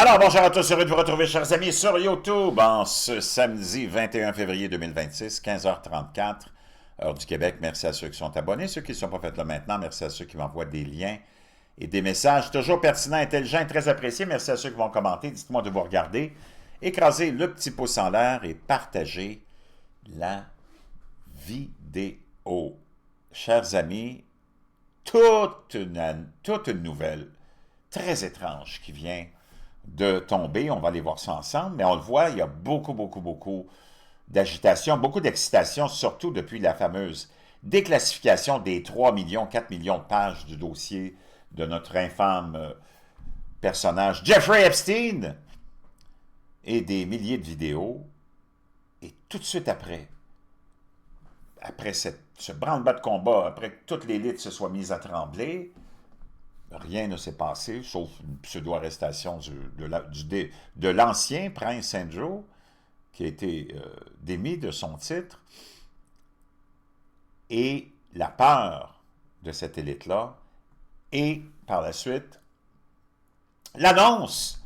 Alors, bonjour à tous, heureux de vous retrouver, chers amis, sur YouTube en ce samedi 21 février 2026, 15h34, heure du Québec. Merci à ceux qui sont abonnés, ceux qui ne sont pas faits là maintenant. Merci à ceux qui m'envoient des liens et des messages toujours pertinents, intelligents et très appréciés. Merci à ceux qui vont commenter. Dites-moi de vous regarder. Écrasez le petit pouce en l'air et partagez la vidéo. Chers amis, toute une nouvelle très étrange qui vient de tomber. On va aller voir ça ensemble, mais on le voit, il y a beaucoup d'agitation, beaucoup d'excitation, surtout depuis la fameuse déclassification des 3 millions, 4 millions de pages du dossier de notre infâme personnage Jeffrey Epstein et des milliers de vidéos. Et tout de suite après ce branle-bas de combat, après que toute l'élite se soit mise à trembler, rien ne s'est passé, sauf une pseudo-arrestation de l'ancien prince Andrew, qui a été démis de son titre, et la peur de cette élite-là, et par la suite, l'annonce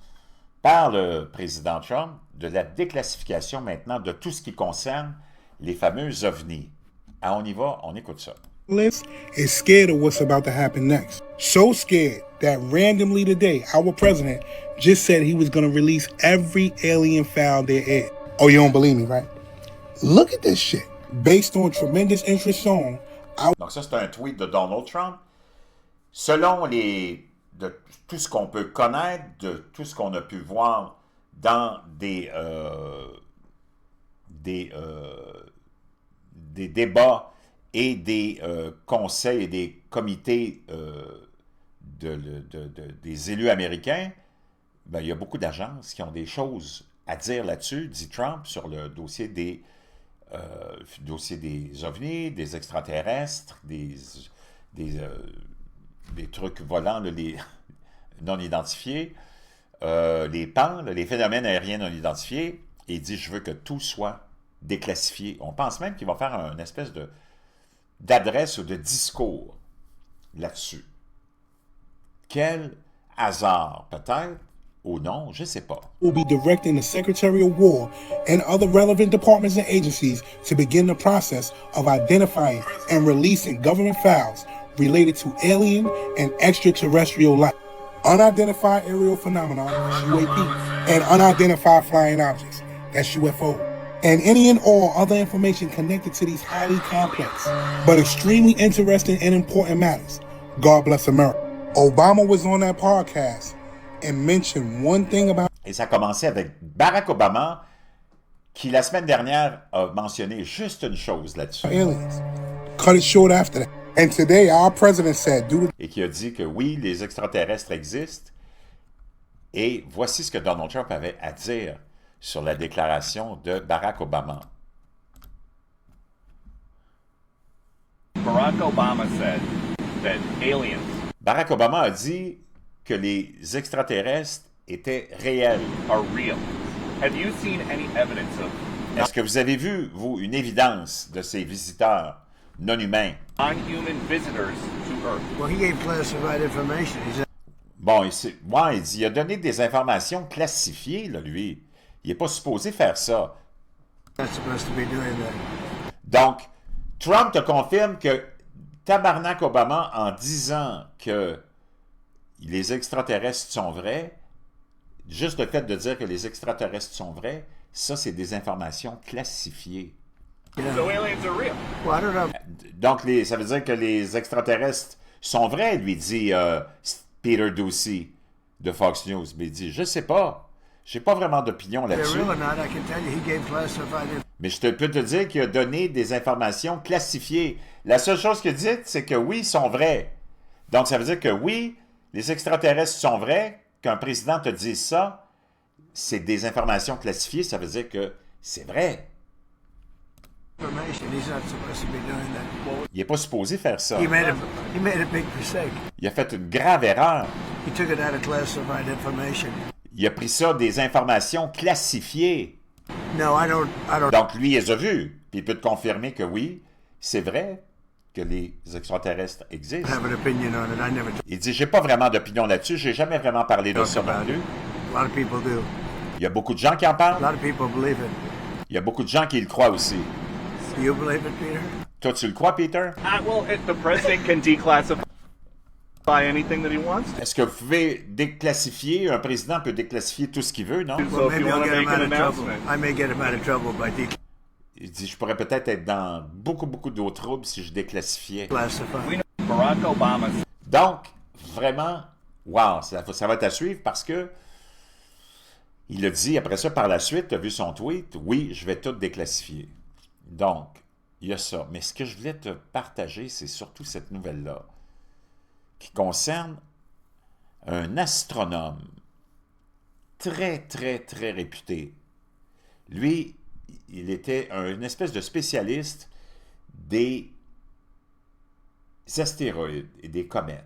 par le président Trump de la déclassification maintenant de tout ce qui concerne les fameux ovnis. Ah, on y va, on écoute ça. Is scared of what's about to happen next. So scared that randomly today, our president just said he was going to release every alien file there is. Oh, you don't believe me, right? Look at this shit. Based on tremendous interest shown. Donc ça, c'est un tweet de Donald Trump. Selon de tout ce qu'on peut connaître, de tout ce qu'on a pu voir dans des débats et des conseils et des comités des élus américains, ben, il y a beaucoup d'agences qui ont des choses à dire là-dessus, dit Trump, sur le dossier des ovnis, des extraterrestres, des trucs volants, les non identifiés, les PAN, les phénomènes aériens non identifiés, et il dit « Je veux que tout soit déclassifié ». On pense même qu'il va faire une espèce d'adresse ou de discours là-dessus. Quel hasard, peut-être, ou non, je ne sais pas. Will be directing the Secretary of War and other relevant departments and agencies to begin the process of identifying and releasing government files related to alien and extraterrestrial life, unidentified aerial phenomena, UAP, and unidentified flying objects, that's UFO, and any and all other information connected to these highly complex but extremely interesting and important matters. God bless America. Obama was on that podcast and mentioned one thing about... Et ça a commencé avec Barack Obama, qui la semaine dernière a mentionné juste une chose là-dessus. Aliens. Cut it short after that. And today our president said... Et qui a dit que oui, les extraterrestres existent. Et voici ce que Donald Trump avait à dire sur la déclaration de Barack Obama. Barack Obama said that aliens. Barack Obama a dit que les extraterrestres étaient réels. Are real. Have you seen any evidence of? Est-ce que vous avez vu, vous, une évidence de ces visiteurs non humains? Non-human visitors to Earth. Well, he gave classified information. Bon, il dit, il a donné des informations classifiées, là, lui. Il n'est pas supposé faire ça. Not supposed to be doing that. Donc, Trump te confirme que tabarnak Obama, en disant que les extraterrestres sont vrais, juste le fait de dire que les extraterrestres sont vrais, ça, c'est des informations classifiées. So aliens are real. Well, I don't know. Donc, ça veut dire que les extraterrestres sont vrais, lui dit Peter Doocy de Fox News. Mais il dit, je sais pas. J'ai pas vraiment d'opinion They're là-dessus. real or not, I can tell you he gave classified information. Mais je peux te dire qu'il a donné des informations classifiées. La seule chose qu'il dit, c'est que oui, ils sont vrais. Donc, ça veut dire que oui, les extraterrestres sont vrais. Qu'un président te dise ça, c'est des informations classifiées. Ça veut dire que c'est vrai. He's not supposed to be doing that. Il n'est pas supposé faire ça. He made a big mistake. Il a fait une grave erreur. He took it out of classified information. Il a pris ça des informations classifiées. No, I don't. Donc, lui, il les a vues. Puis il peut te confirmer que oui, c'est vrai que les extraterrestres existent. have an opinion on it. I never. Il dit, j'ai pas vraiment d'opinion là-dessus, j'ai jamais vraiment parlé de ça non plus. A lot of people do. Il y a beaucoup de gens qui en A parlent. lot of people believe it. Il y a beaucoup de gens qui le croient aussi. Do you believe it, Peter? Toi, tu le crois, Peter? Well, if the president can declassify anything that he wants to. Est-ce que vous pouvez déclassifier, un président peut déclassifier tout ce qu'il veut, non? So Well, if maybe you I'll want to get him make out an of trouble. announcement. I may get him out of trouble by Il dit, je pourrais peut-être être dans beaucoup d'autres troubles si je déclassifiais. declassifying. Barack Obama. Donc, vraiment, wow, ça va être à suivre parce que il a dit après ça, par la suite, tu as vu son tweet, oui, je vais tout déclassifier. Donc, il y a ça. Mais ce que je voulais te partager, c'est surtout cette nouvelle-là qui concerne un astronome très, très, très réputé. Lui, il était une espèce de spécialiste des astéroïdes et des comètes.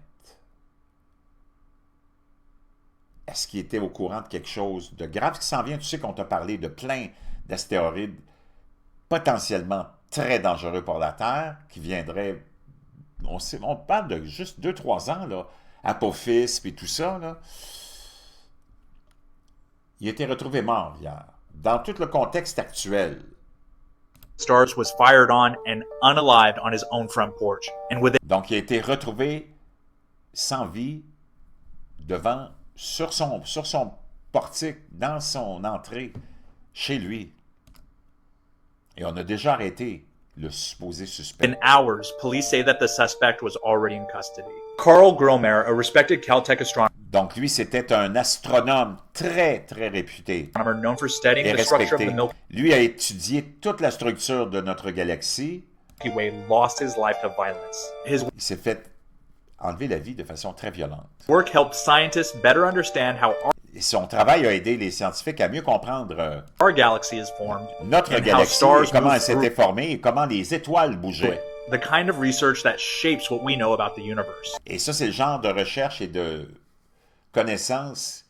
Est-ce qu'il était au courant de quelque chose de grave qui s'en vient? Tu sais qu'on t'a parlé de plein d'astéroïdes potentiellement très dangereux pour la Terre qui viendraient, on parle de juste 2-3 ans, là, Apophis et tout ça, là. Il a été retrouvé mort hier. Dans tout le contexte actuel, Stars was fired on and unalived on his own front porch. And within donc il a été retrouvé sans vie sur son portique, dans son entrée, chez lui. Et on a déjà arrêté le supposé suspect. hours, police say that the suspect was already in custody. Carl Gromer, a respected Caltech astronomer Donc lui, c'était un astronome très, très réputé known for studying et the structure of respecté. the Milky Lui a étudié toute la structure de notre galaxie. Way, lost his life to violence. His Il s'est fait enlever la vie de façon très violente. work helped scientists better understand how Et son travail a aidé les scientifiques à mieux comprendre our galaxy is formed, notre and how galaxie, stars et comment move elle s'était through formée et comment les étoiles bougeaient. the kind of research that shapes what we know about the universe. Et ça, c'est le genre de recherche et de connaissance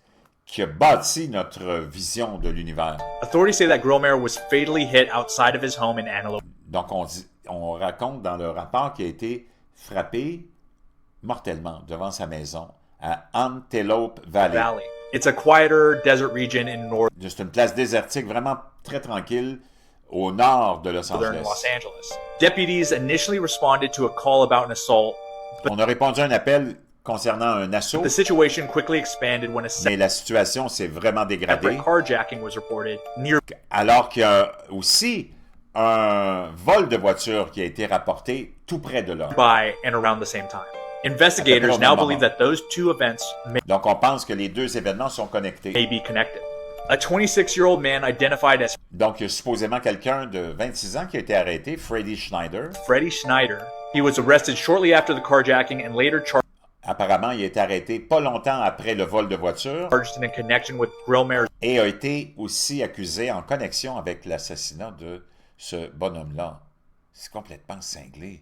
qui a bâti notre vision de l'univers. Authorities say that Gromer was fatally hit outside of his home in Antelope Donc, on raconte dans le rapport qu'il a été frappé mortellement devant sa maison à Antelope Valley. Valley. It's a quieter desert region in C'est une place désertique vraiment très tranquille au nord de Los northern Angeles. Los Angeles. Deputies initially responded to a call about an assault. On a répondu à un appel concernant un assaut, The situation quickly expanded when a mais la situation s'est vraiment dégradée, separate carjacking was reported nearby. alors qu'il y a aussi un vol de voiture qui a été rapporté tout près de là. And around the same time. Investigators au now même believe moment. that those two events Donc, on pense que les deux événements sont connectés. may be connected. A 26-year-old man identified as Donc, il y a supposément quelqu'un de 26 ans qui a été arrêté, Freddie Schneider. Freddie Schneider. He was arrested shortly after the carjacking and later Apparemment, il a été arrêté pas longtemps après le vol de voiture charged in connection with Gromer's et a été aussi accusé en connexion avec l'assassinat de ce bonhomme-là. C'est complètement cinglé.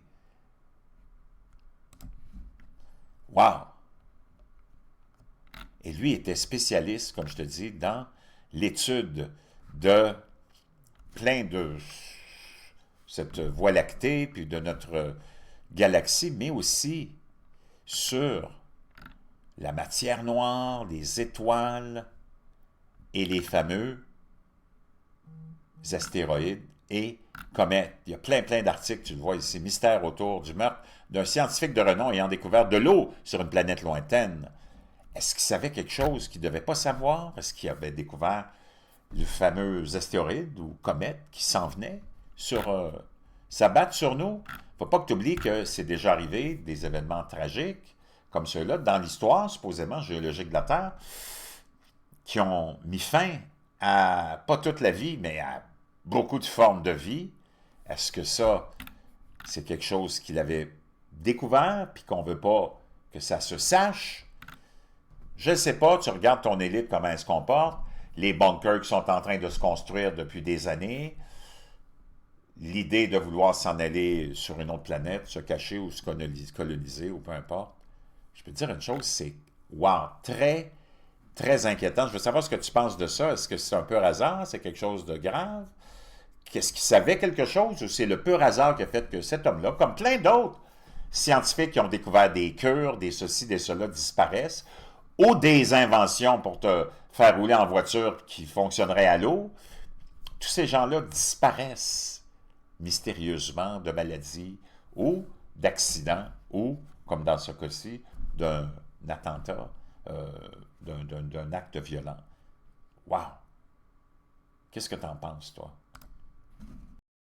Wow! Et lui était spécialiste, comme je te dis, dans l'étude de plein de cette Voie lactée, puis de notre galaxie, mais aussi sur la matière noire, les étoiles et les fameux astéroïdes et comètes. Il y a plein d'articles, tu le vois ici, mystère autour du meurtre d'un scientifique de renom ayant découvert de l'eau sur une planète lointaine. Est-ce qu'il savait quelque chose qu'il ne devait pas savoir? Est-ce qu'il avait découvert le fameux astéroïde ou comète qui s'en venait s'abattre sur nous? Il ne faut pas que tu oublies que c'est déjà arrivé des événements tragiques comme ceux-là dans l'histoire, supposément géologique de la Terre, qui ont mis fin à, pas toute la vie, mais à beaucoup de formes de vie. Est-ce que ça, c'est quelque chose qu'il avait découvert, puis qu'on ne veut pas que ça se sache? Je ne sais pas, tu regardes ton élite, comment elle se comporte, les bunkers qui sont en train de se construire depuis des années, l'idée de vouloir s'en aller sur une autre planète, se cacher ou se coloniser, ou peu importe. Je peux te dire une chose, c'est, wow, très, très inquiétant. Je veux savoir ce que tu penses de ça. Est-ce que c'est un pur hasard? C'est quelque chose de grave? Qu'est-ce qu'il savait quelque chose? Ou c'est le pur hasard qui a fait que cet homme-là, comme plein d'autres scientifiques qui ont découvert des cures, des ceci, des cela, disparaissent? ou des inventions pour te faire rouler en voiture qui fonctionnerait à l'eau, tous ces gens-là disparaissent mystérieusement de maladies ou d'accidents ou, comme dans ce cas-ci, d'un attentat, d'un acte violent. Wow! Qu'est-ce que tu en penses, toi?